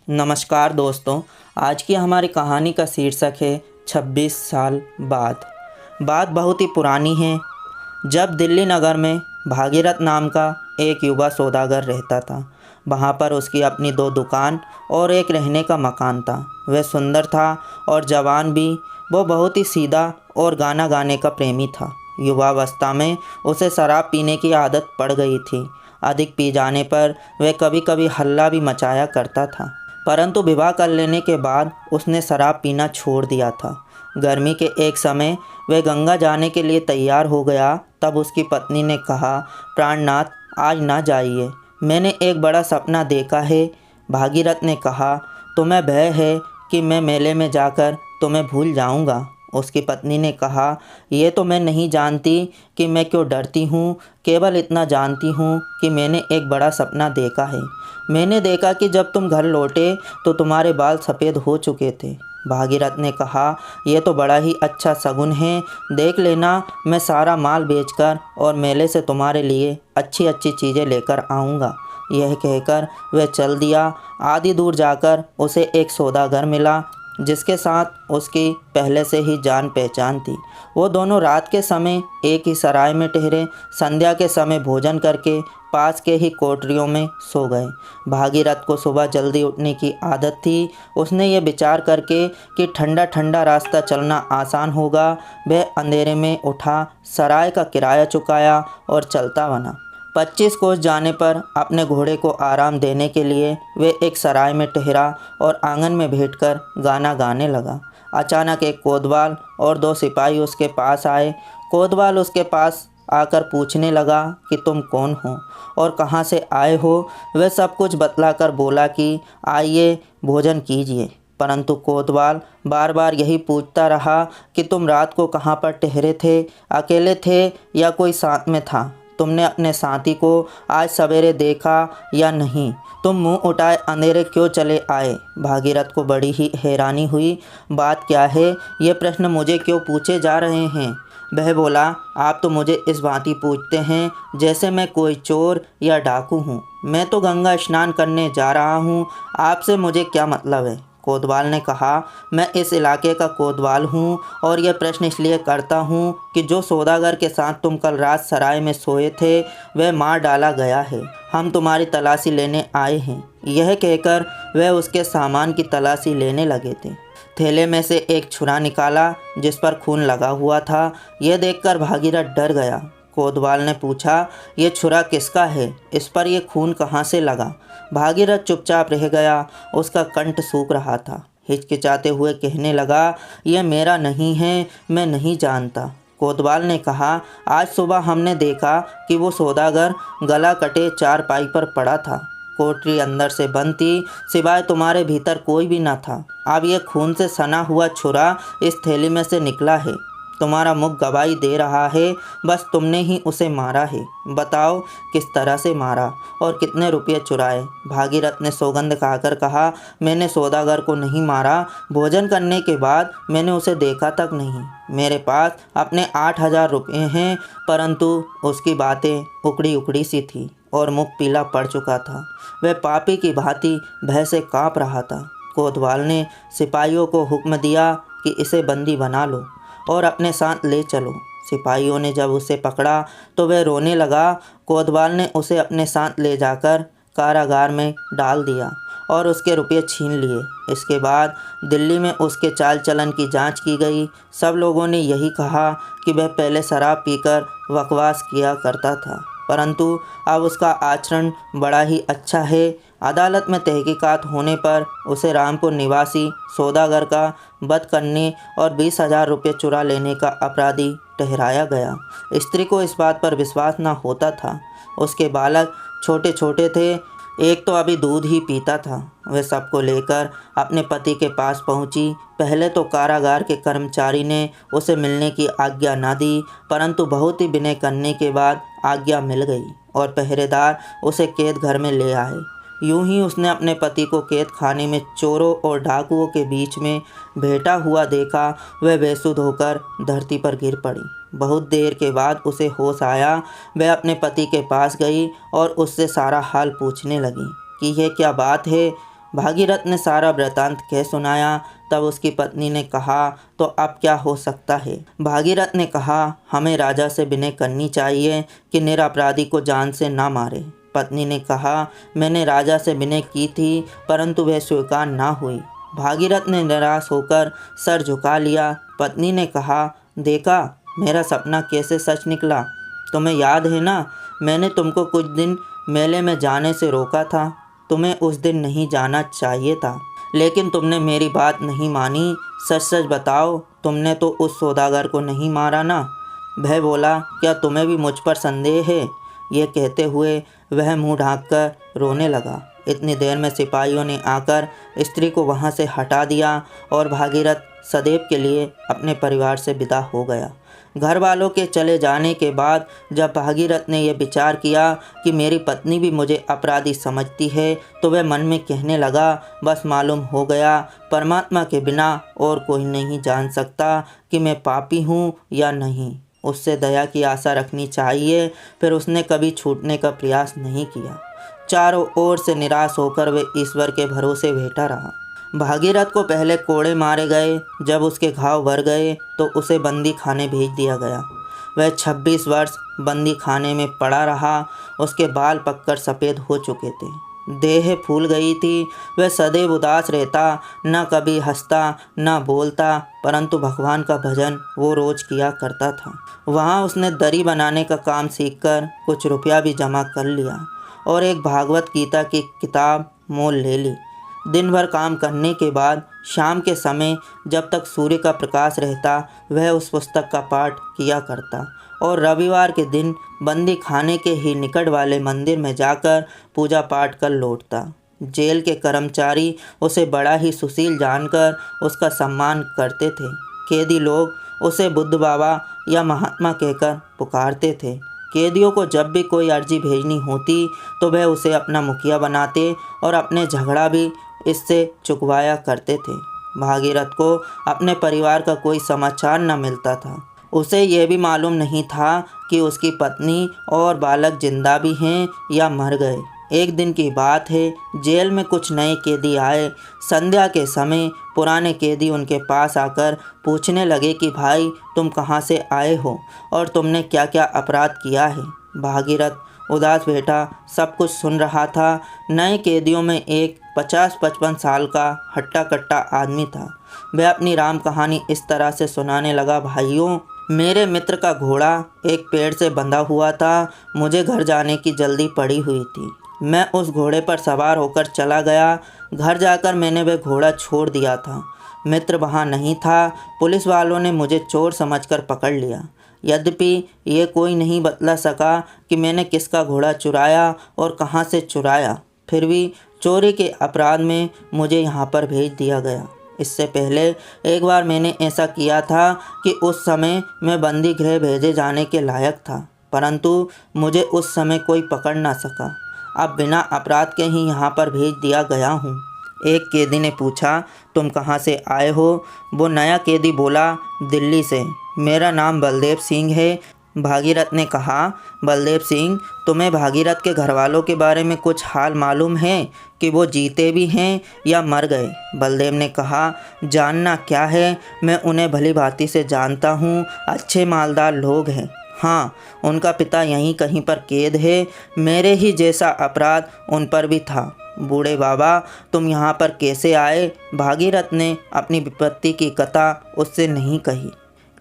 नमस्कार दोस्तों। आज की हमारी कहानी का शीर्षक है 26 साल बाद। बात बहुत ही पुरानी है, जब दिल्ली नगर में भागीरथ नाम का एक युवा सौदागर रहता था। वहाँ पर उसकी अपनी 2 दुकान और एक रहने का मकान था। वह सुंदर था और जवान भी। वो बहुत ही सीधा और गाना गाने का प्रेमी था। युवावस्था में उसे शराब पीने की आदत पड़ गई थी। अधिक पी जाने पर वह कभी कभी हल्ला भी मचाया करता था, परंतु विवाह कर लेने के बाद उसने शराब पीना छोड़ दिया था। गर्मी के एक समय वह गंगा जाने के लिए तैयार हो गया। तब उसकी पत्नी ने कहा, प्राणनाथ, आज ना जाइए, मैंने एक बड़ा सपना देखा है। भागीरथ ने कहा, तुम्हें भय है कि मैं मेले में जाकर तुम्हें भूल जाऊंगा। उसकी पत्नी ने कहा, ये तो मैं नहीं जानती कि मैं क्यों डरती हूँ, केवल इतना जानती हूँ कि मैंने एक बड़ा सपना देखा है। मैंने देखा कि जब तुम घर लौटे तो तुम्हारे बाल सफ़ेद हो चुके थे। भागीरथ ने कहा, यह तो बड़ा ही अच्छा शगुन है। देख लेना, मैं सारा माल बेचकर और मेले से तुम्हारे लिए अच्छी अच्छी चीज़ें लेकर आऊँगा। यह कहकर वह चल दिया। आधी दूर जाकर उसे एक सौदागर मिला जिसके साथ उसकी पहले से ही जान पहचान थी। वो दोनों रात के समय एक ही सराय में ठहरे। संध्या के समय भोजन करके पास के ही कोठरियों में सो गए। भागीरथ को सुबह जल्दी उठने की आदत थी। उसने ये विचार करके कि ठंडा ठंडा रास्ता चलना आसान होगा, वह अंधेरे में उठा, सराय का किराया चुकाया और चलता बना। 25 कोस जाने पर अपने घोड़े को आराम देने के लिए वे एक सराय में ठहरा और आंगन में बैठकर गाना गाने लगा। अचानक एक कोतवाल और 2 सिपाही उसके पास आए। कोतवाल उसके पास आकर पूछने लगा कि तुम कौन हो और कहाँ से आए हो। वह सब कुछ बतलाकर बोला कि आइए भोजन कीजिए। परंतु कोतवाल बार बार यही पूछता रहा कि तुम रात को कहाँ पर ठहरे थे, अकेले थे या कोई साथ में था? तुमने अपने साथी को आज सवेरे देखा या नहीं? तुम मुंह उठाए अंधेरे क्यों चले आए? भागीरथ को बड़ी ही हैरानी हुई। बात क्या है? ये प्रश्न मुझे क्यों पूछे जा रहे हैं? वह बोला, आप तो मुझे इस भांति पूछते हैं जैसे मैं कोई चोर या डाकू हूँ। मैं तो गंगा स्नान करने जा रहा हूँ, आपसे मुझे क्या मतलब है? कोतवाल ने कहा, मैं इस इलाके का कोतवाल हूँ और यह प्रश्न इसलिए करता हूँ कि जो सौदागर के साथ तुम कल रात सराय में सोए थे वह मार डाला गया है। हम तुम्हारी तलाशी लेने आए हैं। यह कहकर वह उसके सामान की तलाशी लेने लगे थे। थैले में से एक छुरा निकाला जिस पर खून लगा हुआ था। यह देखकर भागीरथ डर गया। कोतवाल ने पूछा, ये छुरा किसका है? इस पर यह खून कहाँ से लगा? भागीरथ चुपचाप रह गया। उसका कंठ सूख रहा था। हिचकिचाते हुए कहने लगा, यह मेरा नहीं है, मैं नहीं जानता। कोतवाल ने कहा, आज सुबह हमने देखा कि वो सौदागर गला कटे चारपाई पर पड़ा था। कोठरी अंदर से बंद थी, सिवाय तुम्हारे भीतर कोई भी न था। अब यह खून से सना हुआ छुरा इस थैली में से निकला है। तुम्हारा मुख गवाही दे रहा है, बस तुमने ही उसे मारा है। बताओ किस तरह से मारा और कितने रुपये चुराए? भागीरथ ने सौगंध खाकर कहा, मैंने सौदागर को नहीं मारा। भोजन करने के बाद मैंने उसे देखा तक नहीं। मेरे पास अपने 8,000 रुपये हैं। परंतु उसकी बातें उकड़ी उकड़ी सी थी और मुख पीला पड़ चुका था। वह पापी की भांति भय से काँप रहा था। कोतवाल ने सिपाहियों को हुक्म दिया कि इसे बंदी बना लो और अपने साथ ले चलो। सिपाहियों ने जब उसे पकड़ा तो वह रोने लगा। कोतवाल ने उसे अपने साथ ले जाकर कारागार में डाल दिया और उसके रुपये छीन लिए। इसके बाद दिल्ली में उसके चाल चलन की जांच की गई। सब लोगों ने यही कहा कि वह पहले शराब पीकर बकवास किया करता था, परंतु अब उसका आचरण बड़ा ही अच्छा है। अदालत में तहकीकात होने पर उसे रामपुर निवासी सौदागर का वध करने और 20,000 रुपये चुरा लेने का अपराधी ठहराया गया। स्त्री को इस बात पर विश्वास न होता था। उसके बालक छोटे छोटे थे, एक तो अभी दूध ही पीता था। वह सबको लेकर अपने पति के पास पहुंची। पहले तो कारागार के कर्मचारी ने उसे मिलने की आज्ञा न दी, परंतु बहुत ही विनय करने के बाद आज्ञा मिल गई और पहरेदार उसे कैद घर में ले आए। यूं ही उसने अपने पति को कैद खाने में चोरों और डाकुओं के बीच में बैठा हुआ देखा। वह बेसुध होकर धरती पर गिर पड़ी। बहुत देर के बाद उसे होश आया। वह अपने पति के पास गई और उससे सारा हाल पूछने लगी कि यह क्या बात है। भागीरथ ने सारा वृतांत कह सुनाया। तब उसकी पत्नी ने कहा, तो अब क्या हो सकता है? भागीरथ ने कहा, हमें राजा से विनय करनी चाहिए कि निरपराधी को जान से ना मारे। पत्नी ने कहा, मैंने राजा से विनय की थी परंतु वह स्वीकार ना हुई। भागीरथ ने निराश होकर सर झुका लिया। पत्नी ने कहा, देखा मेरा सपना कैसे सच निकला। तुम्हें याद है ना, मैंने तुमको कुछ दिन मेले में जाने से रोका था। तुम्हें उस दिन नहीं जाना चाहिए था, लेकिन तुमने मेरी बात नहीं मानी। सच सच बताओ, तुमने तो उस सौदागर को नहीं मारा ना? वह बोला, क्या तुम्हें भी मुझ पर संदेह है? ये कहते हुए वह मुंह ढांककर रोने लगा। इतनी देर में सिपाहियों ने आकर स्त्री को वहां से हटा दिया और भागीरथ सदैव के लिए अपने परिवार से विदा हो गया। घर वालों के चले जाने के बाद जब भागीरथ ने यह विचार किया कि मेरी पत्नी भी मुझे अपराधी समझती है, तो वह मन में कहने लगा, बस मालूम हो गया, परमात्मा के बिना और कोई नहीं जान सकता कि मैं पापी हूँ या नहीं। उससे दया की आशा रखनी चाहिए। फिर उसने कभी छूटने का प्रयास नहीं किया। चारों ओर से निराश होकर वे ईश्वर के भरोसे बैठा रहा। भागीरथ को पहले कोड़े मारे गए। जब उसके घाव भर गए तो उसे बंदी खाने भेज दिया गया। वह 26 वर्ष बंदी खाने में पड़ा रहा। उसके बाल पककर सफ़ेद हो चुके थे, देह फूल गई थी। वह सदैव उदास रहता, न कभी हंसता न बोलता, परंतु भगवान का भजन वो रोज़ किया करता था। वहाँ उसने दरी बनाने का काम सीखकर कुछ रुपया भी जमा कर लिया और एक भागवत गीता की किताब मोल ले ली। दिन भर काम करने के बाद शाम के समय जब तक सूर्य का प्रकाश रहता, वह उस पुस्तक का पाठ किया करता और रविवार के दिन बंदी खाने के ही निकट वाले मंदिर में जाकर पूजा पाठ कर लौटता। जेल के कर्मचारी उसे बड़ा ही सुशील जानकर उसका सम्मान करते थे। कैदी लोग उसे बुद्ध बाबा या महात्मा कहकर पुकारते थे। कैदियों को जब भी कोई अर्जी भेजनी होती तो वह उसे अपना मुखिया बनाते और अपने झगड़ा भी इससे चुकवाया करते थे। भागीरथ को अपने परिवार का कोई समाचार न मिलता था। उसे यह भी मालूम नहीं था कि उसकी पत्नी और बालक जिंदा भी हैं या मर गए। एक दिन की बात है, जेल में कुछ नए कैदी आए। संध्या के समय पुराने कैदी उनके पास आकर पूछने लगे कि भाई, तुम कहाँ से आए हो और तुमने क्या क्या अपराध किया है। भागीरथ उदास बैठा सब कुछ सुन रहा था। नए कैदियों में एक 50-55 साल का हट्टा कट्टा आदमी था। वह अपनी राम कहानी इस तरह से सुनाने लगा, भाइयों, मेरे मित्र का घोड़ा एक पेड़ से बंधा हुआ था। मुझे घर जाने की जल्दी पड़ी हुई थी। मैं उस घोड़े पर सवार होकर चला गया। घर जाकर मैंने वह घोड़ा छोड़ दिया था। मित्र वहाँ नहीं था। पुलिस वालों ने मुझे चोर समझकर पकड़ लिया। यद्यपि ये कोई नहीं बतला सका कि मैंने किसका घोड़ा चुराया और कहाँ से चुराया, फिर भी चोरी के अपराध में मुझे यहाँ पर भेज दिया गया। इससे पहले एक बार मैंने ऐसा किया था कि उस समय मैं बंदी गृह भेजे जाने के लायक था, परंतु मुझे उस समय कोई पकड़ ना सका। अब बिना अपराध के ही यहाँ पर भेज दिया गया हूँ। एक कैदी ने पूछा, तुम कहाँ से आए हो? वो नया कैदी बोला, दिल्ली से। मेरा नाम बलदेव सिंह है। भागीरथ ने कहा, बलदेव सिंह, तुम्हें भागीरथ के घरवालों के बारे में कुछ हाल मालूम है कि वो जीते भी हैं या मर गए? बलदेव ने कहा, जानना क्या है, मैं उन्हें भली भांति से जानता हूँ। अच्छे मालदार लोग हैं। हाँ, उनका पिता यहीं कहीं पर कैद है। मेरे ही जैसा अपराध उन पर भी था। बूढ़े बाबा, तुम यहाँ पर कैसे आए? भागीरथ ने अपनी विपत्ति की कथा उससे नहीं कही,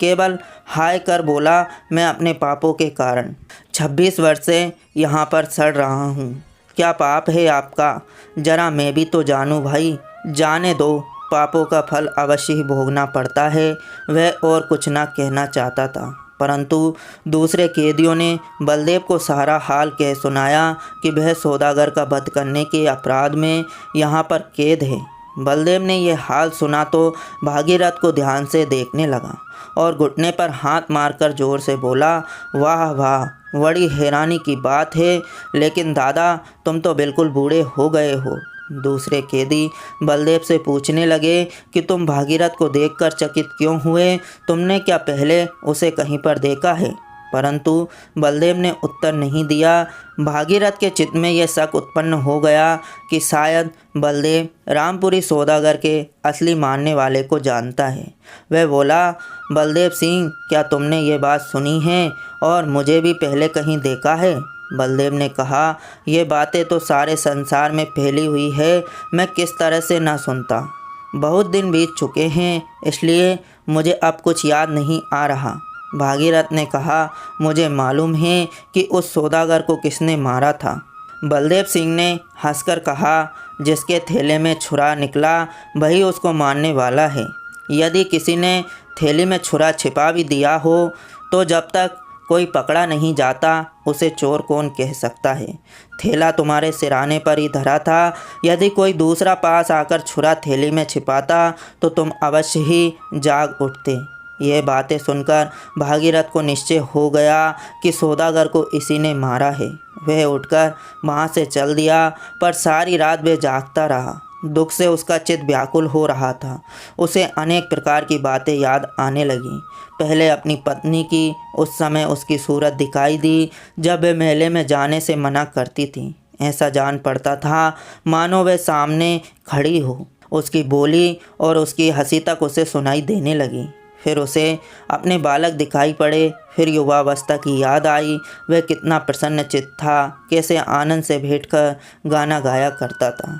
केवल हाय कर बोला, मैं अपने पापों के कारण 26 वर्ष से यहाँ पर सड़ रहा हूँ। क्या पाप है आपका? जरा मैं भी तो जानूँ भाई। जाने दो, पापों का फल अवश्य ही भोगना पड़ता है। वह और कुछ ना कहना चाहता था, परंतु दूसरे कैदियों ने बलदेव को सारा हाल कह सुनाया कि वह सौदागर का वध करने के अपराध में यहाँ पर कैद है। बलदेव ने यह हाल सुना तो भागीरथ को ध्यान से देखने लगा और घुटने पर हाथ मारकर जोर से बोला, वाह वाह, बड़ी हैरानी की बात है, लेकिन दादा तुम तो बिल्कुल बूढ़े हो गए हो। दूसरे कैदी बलदेव से पूछने लगे कि तुम भागीरथ को देखकर चकित क्यों हुए? तुमने क्या पहले उसे कहीं पर देखा है? परंतु बलदेव ने उत्तर नहीं दिया। भागीरथ के चित्त में यह शक उत्पन्न हो गया कि शायद बलदेव रामपुरी सौदागर के असली मारने वाले को जानता है। वह बोला, बलदेव सिंह, क्या तुमने ये बात सुनी है और मुझे भी पहले कहीं देखा है? बलदेव ने कहा, ये बातें तो सारे संसार में फैली हुई है, मैं किस तरह से ना सुनता। बहुत दिन बीत चुके हैं, इसलिए मुझे अब कुछ याद नहीं आ रहा। भागीरथ ने कहा, मुझे मालूम है कि उस सौदागर को किसने मारा था। बलदेव सिंह ने हंसकर कहा, जिसके थैले में छुरा निकला वही उसको मारने वाला है। यदि किसी ने थैली में छुरा छिपा भी दिया हो तो जब तक कोई पकड़ा नहीं जाता उसे चोर कौन कह सकता है। थैला तुम्हारे सिराने पर ही धरा था, यदि कोई दूसरा पास आकर छुरा थैली में छिपाता तो तुम अवश्य ही जाग उठते। ये बातें सुनकर भागीरथ को निश्चय हो गया कि सौदागर को इसी ने मारा है। वह उठकर वहाँ से चल दिया, पर सारी रात वह जागता रहा। दुख से उसका चित्त व्याकुल हो रहा था। उसे अनेक प्रकार की बातें याद आने लगीं। पहले अपनी पत्नी की, उस समय उसकी सूरत दिखाई दी जब वह मेले में जाने से मना करती थी। ऐसा जान पड़ता था मानो वह सामने खड़ी हो। उसकी बोली और उसकी हंसी तक उसे सुनाई देने लगी। फिर उसे अपने बालक दिखाई पड़े। फिर युवावस्था की याद आई। वह कितना प्रसन्न चित्त था, कैसे आनंद से बैठकर गाना गाया करता था।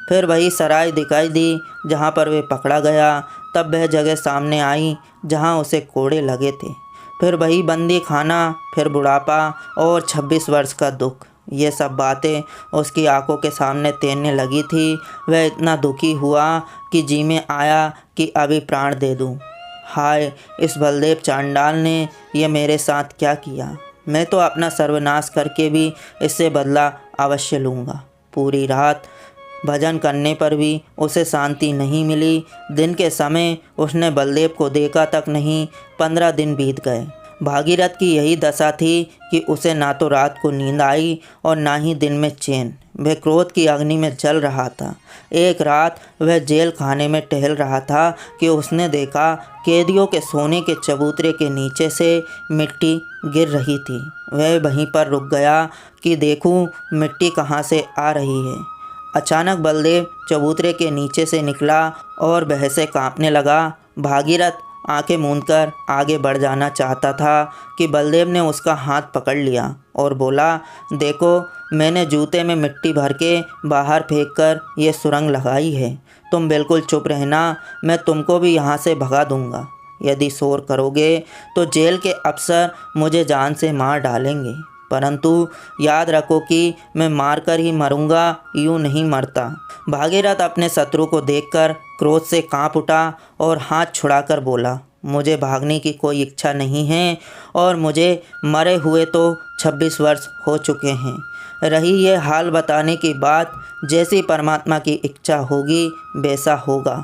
फिर वही सराय दिखाई दी जहाँ पर वह पकड़ा गया। तब वह जगह सामने आई जहाँ उसे कोड़े लगे थे। फिर वही बंदी खाना, फिर बुढ़ापा और 26 वर्ष का दुख। ये सब बातें उसकी आंखों के सामने तैरने लगी थी। वह इतना दुखी हुआ कि जी में आया कि अभी प्राण दे दूं। हाय, इस बलदेव चांडाल ने ये मेरे साथ क्या किया। मैं तो अपना सर्वनाश करके भी इससे बदला अवश्य लूँगा। पूरी रात भजन करने पर भी उसे शांति नहीं मिली। दिन के समय उसने बलदेव को देखा तक नहीं। 15 दिन बीत गए। भागीरथ की यही दशा थी कि उसे ना तो रात को नींद आई और ना ही दिन में चैन। वह क्रोध की अग्नि में जल रहा था। एक रात वह जेल खाने में टहल रहा था कि उसने देखा कैदियों के सोने के चबूतरे के नीचे से मिट्टी गिर रही थी। वह वहीं पर रुक गया कि देखूं मिट्टी कहाँ से आ रही है। अचानक बलदेव चबूतरे के नीचे से निकला और वह से काँपने लगा। भागीरथ आंखें मूंदकर आगे बढ़ जाना चाहता था कि बलदेव ने उसका हाथ पकड़ लिया और बोला, देखो, मैंने जूते में मिट्टी भर के बाहर फेंककर ये सुरंग लगाई है। तुम बिल्कुल चुप रहना, मैं तुमको भी यहाँ से भगा दूँगा। यदि शोर करोगे तो जेल के अफसर मुझे जान से मार डालेंगे, परंतु याद रखो कि मैं मारकर ही मरूंगा, यूँ नहीं मरता। भागीरथ अपने शत्रु को देखकर क्रोध से कांप उठा और हाथ छुड़ाकर बोला, मुझे भागने की कोई इच्छा नहीं है और मुझे मरे हुए तो 26 वर्ष हो चुके हैं। रही ये हाल बताने की बात, जैसी परमात्मा की इच्छा होगी वैसा होगा।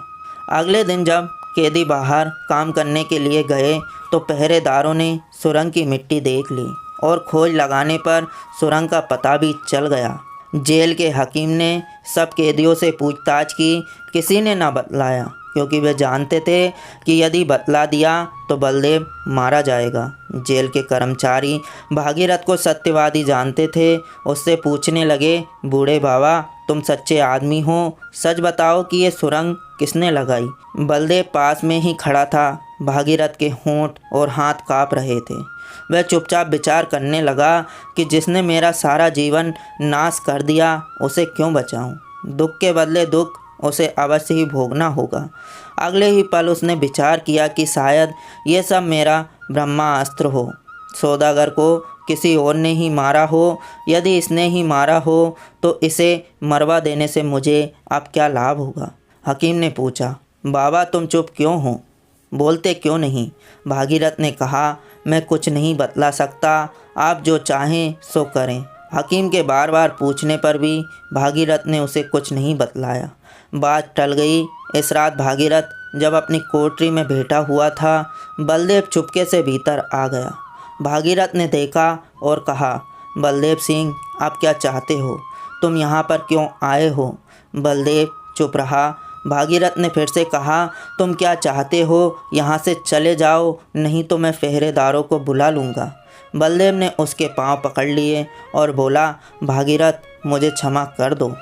अगले दिन जब कैदी बाहर काम करने के लिए गए तो पहरेदारों ने सुरंग की मिट्टी देख ली और खोज लगाने पर सुरंग का पता भी चल गया। जेल के हकीम ने सब कैदियों से पूछताछ की। किसी ने न बतलाया, क्योंकि वे जानते थे कि यदि बतला दिया तो बलदेव मारा जाएगा। जेल के कर्मचारी भागीरथ को सत्यवादी जानते थे। उससे पूछने लगे, बूढ़े बाबा, तुम सच्चे आदमी हो, सच बताओ कि ये सुरंग किसने लगाई। बलदेव पास में ही खड़ा था। भागीरथ के होंठ और हाथ काँप रहे थे। वह चुपचाप विचार करने लगा कि जिसने मेरा सारा जीवन नाश कर दिया उसे क्यों बचाऊं। दुख के बदले दुख उसे अवश्य ही भोगना होगा। अगले ही पल उसने विचार किया कि शायद ये सब मेरा ब्रह्मास्त्र हो। सौदागर को किसी और ने ही मारा हो। यदि इसने ही मारा हो तो इसे मरवा देने से मुझे अब क्या लाभ होगा। हकीम ने पूछा, बाबा तुम चुप क्यों हो, बोलते क्यों नहीं। भागीरथ ने कहा, मैं कुछ नहीं बतला सकता, आप जो चाहें सो करें। हकीम के बार बार पूछने पर भी भागीरथ ने उसे कुछ नहीं बतलाया। बात टल गई। इस रात भागीरथ जब अपनी कोठरी में बैठा हुआ था, बलदेव चुपके से भीतर आ गया। भागीरथ ने देखा और कहा, बलदेव सिंह, आप क्या चाहते हो, तुम यहाँ पर क्यों आए हो। बलदेव चुप रहा। भागीरथ ने फिर से कहा, तुम क्या चाहते हो, यहाँ से चले जाओ, नहीं तो मैं पहरेदारों को बुला लूँगा। बलदेव ने उसके पांव पकड़ लिए और बोला, भागीरथ मुझे क्षमा कर दो।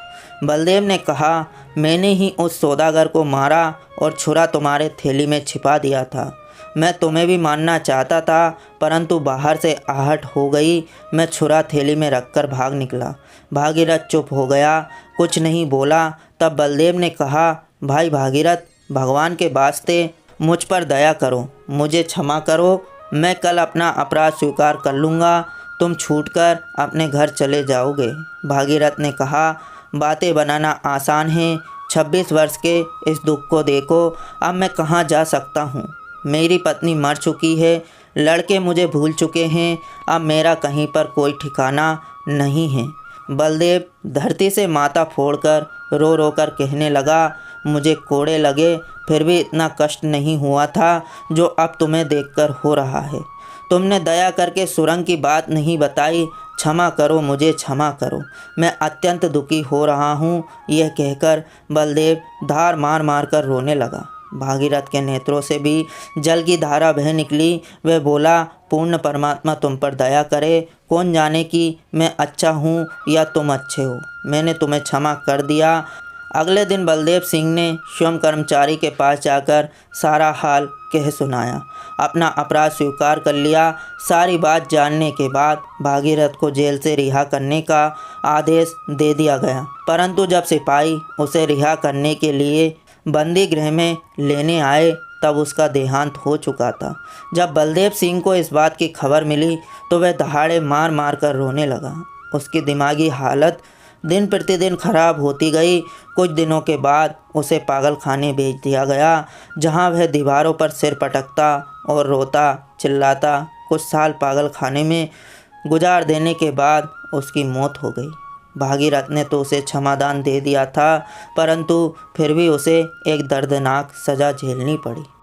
बलदेव ने कहा, मैंने ही उस सौदागर को मारा और छुरा तुम्हारे थैली में छिपा दिया था। मैं तुम्हें भी मारना चाहता था, परंतु बाहर से आहट हो गई। मैं छुरा थैली में रखकर भाग निकला। भागीरथ चुप हो गया, कुछ नहीं बोला। तब बलदेव ने कहा, भाई भागीरथ, भगवान के वास्ते मुझ पर दया करो, मुझे क्षमा करो। मैं कल अपना अपराध स्वीकार कर लूँगा। तुम छूटकर अपने घर चले जाओगे। भागीरथ ने कहा, बातें बनाना आसान है। 26 वर्ष के इस दुख को देखो। अब मैं कहाँ जा सकता हूँ? मेरी पत्नी मर चुकी है, लड़के मुझे भूल चुके हैं। अब मेरा कहीं पर कोई ठिकाना नहीं है। बलदेव धरती से माथा फोड़कर रो रो कर कहने लगा, मुझे कोड़े लगे फिर भी इतना कष्ट नहीं हुआ था जो अब तुम्हें देखकर हो रहा है। तुमने दया करके सुरंग की बात नहीं बताई। क्षमा करो, मुझे क्षमा करो, मैं अत्यंत दुखी हो रहा हूँ। यह कहकर बलदेव धार मार मार कर रोने लगा। भागीरथ के नेत्रों से भी जल की धारा बह निकली। वह बोला, पूर्ण परमात्मा तुम पर दया करे। कौन जाने कि मैं अच्छा हूँ या तुम अच्छे हो। मैंने तुम्हें क्षमा कर दिया। अगले दिन बलदेव सिंह ने स्वयं कर्मचारी के पास जाकर सारा हाल कह सुनाया, अपना अपराध स्वीकार कर लिया। सारी बात जानने के बाद भागीरथ को जेल से रिहा करने का आदेश दे दिया गया, परंतु जब सिपाही उसे रिहा करने के लिए बंदी गृह में लेने आए तब उसका देहांत हो चुका था। जब बलदेव सिंह को इस बात की खबर मिली तो वह दहाड़े मार मार कर रोने लगा। उसकी दिमागी हालत दिन प्रतिदिन खराब होती गई। कुछ दिनों के बाद उसे पागल खाने भेज दिया गया, जहां वह दीवारों पर सिर पटकता और रोता चिल्लाता। कुछ साल पागल खाने में गुजार देने के बाद उसकी मौत हो गई। भागीरथ ने तो उसे क्षमादान दे दिया था, परंतु फिर भी उसे एक दर्दनाक सज़ा झेलनी पड़ी।